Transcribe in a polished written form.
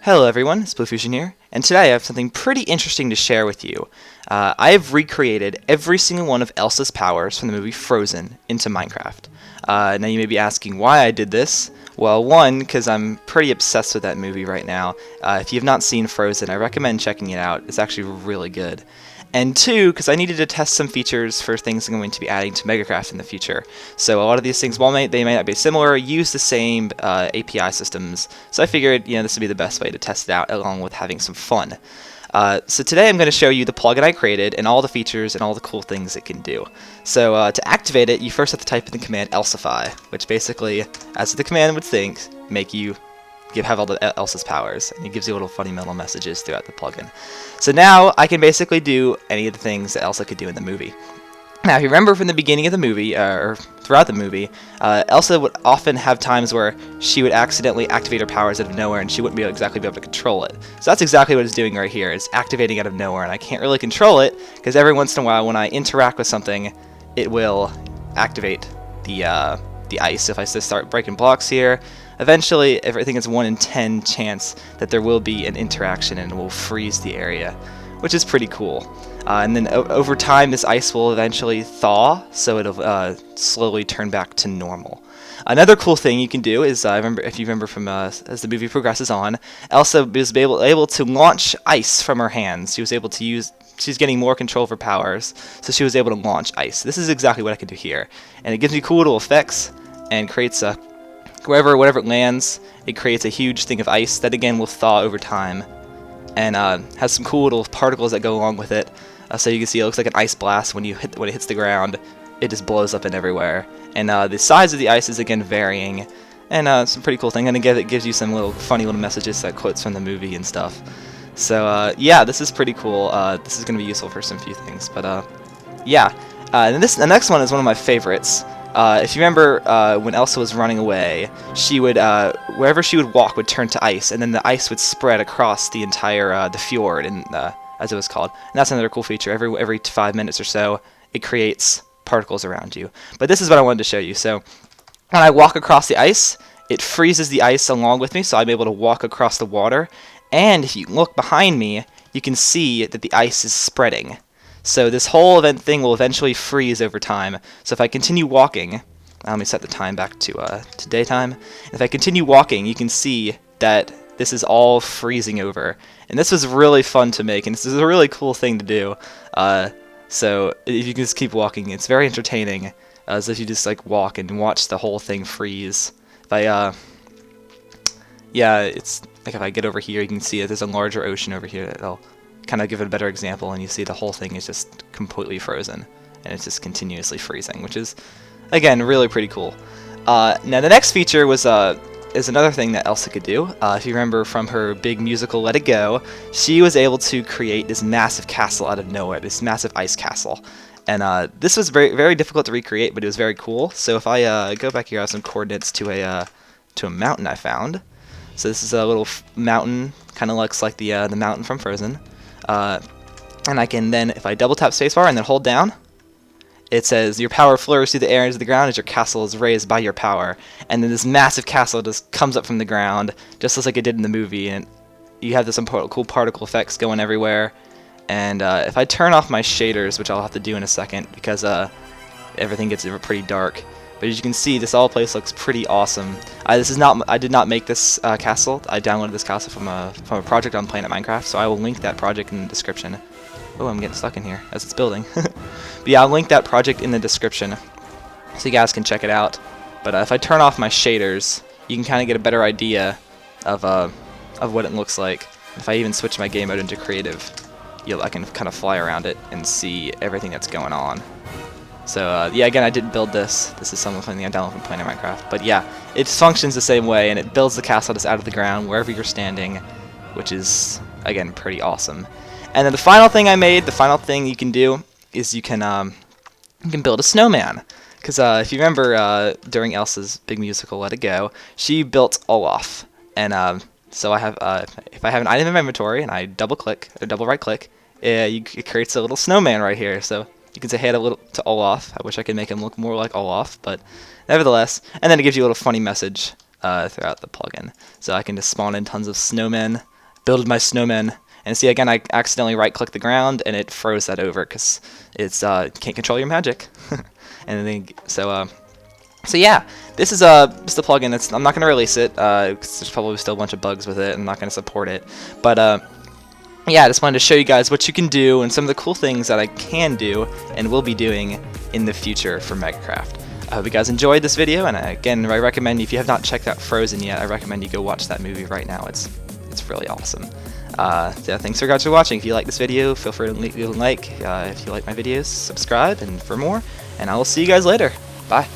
Hello everyone, it's BlueFusion here, and today I have something pretty interesting to share with you. I have recreated every single one of Elsa's powers from the movie Frozen into Minecraft. Now you may be asking why I did this. Well, one, because I'm pretty obsessed with that movie right now. If you have not seen Frozen, I recommend checking it out. It's actually really good. And two, because I needed to test some features for things I'm going to be adding to Megacraft in the future. So a lot of these things, while they may not be similar, use the same API systems. So I figured, this would be the best way to test it out, along with having some fun. So today I'm going to show you the plugin I created and all the features and all the cool things it can do. So to activate it, you first have to type in the command Elsafy, which basically, as the command would think, make you have all the Elsa's powers, and it gives you little funny little messages throughout the plugin. So now I can basically do any of the things that Elsa could do in the movie. Now, if you remember from the beginning of the movie, or throughout the movie, Elsa would often have times where she would accidentally activate her powers out of nowhere, and she wouldn't exactly be able to control it. So that's exactly what it's doing right here. It's activating out of nowhere, and I can't really control it, because every once in a while when I interact with something, it will activate the ice. If I just start breaking blocks here, eventually everything is 1 in 10 chance that there will be an interaction and it will freeze the area, which is pretty cool. And then over time, this ice will eventually thaw, so it'll slowly turn back to normal. Another cool thing you can do is, if you remember from as the movie progresses on, Elsa was able to launch ice from her hands. She was able to use. She's getting more control of her powers, so she was able to launch ice. This is exactly what I can do here, and it gives me cool little effects and creates a whatever it lands, it creates a huge thing of ice that again will thaw over time, and has some cool little particles that go along with it. So you can see it looks like an ice blast when it hits the ground. It just blows up in everywhere, and the size of the ice is again varying, and some pretty cool thing. And again, it gives you some little funny little messages, like quotes from the movie and stuff. So yeah, this is pretty cool. This is going to be useful for some few things, but yeah. And the next one is one of my favorites. If you remember when Elsa was running away, she would wherever she would walk would turn to ice, and then the ice would spread across the entire the fjord, and as it was called. And that's another cool feature. Every 5 minutes or so, it creates particles around you. But this is what I wanted to show you. So when I walk across the ice, it freezes the ice along with me, so I'm able to walk across the water. And if you look behind me, you can see that the ice is spreading. So this whole thing will eventually freeze over time. So if I continue walking, let me set the time back to daytime. If I continue walking, you can see that this is all freezing over. And this was really fun to make, and this is a really cool thing to do. So if you can just keep walking, it's very entertaining, as if you just like walk and watch the whole thing freeze. Yeah, it's like if I get over here, you can see that there's a larger ocean over here that'll kind of give it a better example, and you see the whole thing is just completely frozen, and it's just continuously freezing, which is, again, really pretty cool. Now the next feature is another thing that Elsa could do. If you remember from her big musical Let It Go, she was able to create this massive castle out of nowhere, this massive ice castle. And this was very, very difficult to recreate, but it was very cool. So if I go back here, I have some coordinates to a mountain I found. So this is a little mountain, kind of looks like the mountain from Frozen. And I can then, if I double tap spacebar and then hold down, it says your power flows through the air into the ground as your castle is raised by your power. And then this massive castle just comes up from the ground, just like it did in the movie. And you have some cool particle effects going everywhere. And if I turn off my shaders, which I'll have to do in a second, because everything gets pretty dark. But as you can see, this whole place looks pretty awesome. I did not make this castle. I downloaded this castle from a project on Planet Minecraft, so I will link that project in the description. Oh, I'm getting stuck in here as it's building. But yeah, I'll link that project in the description, so you guys can check it out. But if I turn off my shaders, you can kind of get a better idea of what it looks like. If I even switch my game mode into creative, I can kind of fly around it and see everything that's going on. So yeah, again, I didn't build this. This is something I downloaded from Planet Minecraft. But yeah, it functions the same way, and it builds the castle just out of the ground wherever you're standing, which is, again, pretty awesome. And then the final thing I made, the final thing you can do, is you can build a snowman. Because if you remember during Elsa's big musical Let It Go, she built Olaf. And so I have, if I have an item in my inventory and I double right click, it creates a little snowman right here. So you can say hey to Olaf. I wish I could make him look more like Olaf, but nevertheless. And then it gives you a little funny message throughout the plugin. So I can just spawn in tons of snowmen build my snowman. And see, again, I accidentally right-clicked the ground, and it froze that over because it's can't control your magic. And then so yeah, this is just a plugin. I'm not going to release it because there's probably still a bunch of bugs with it. I'm not going to support it, but yeah, I just wanted to show you guys what you can do and some of the cool things that I can do and will be doing in the future for Megacraft. I hope you guys enjoyed this video, and again, I recommend, if you have not checked out Frozen yet, I recommend you go watch that movie right now. It's really awesome. Yeah, thanks guys for watching. If you like this video, feel free to leave a like. If you like my videos, subscribe and for more, and I will see you guys later. Bye.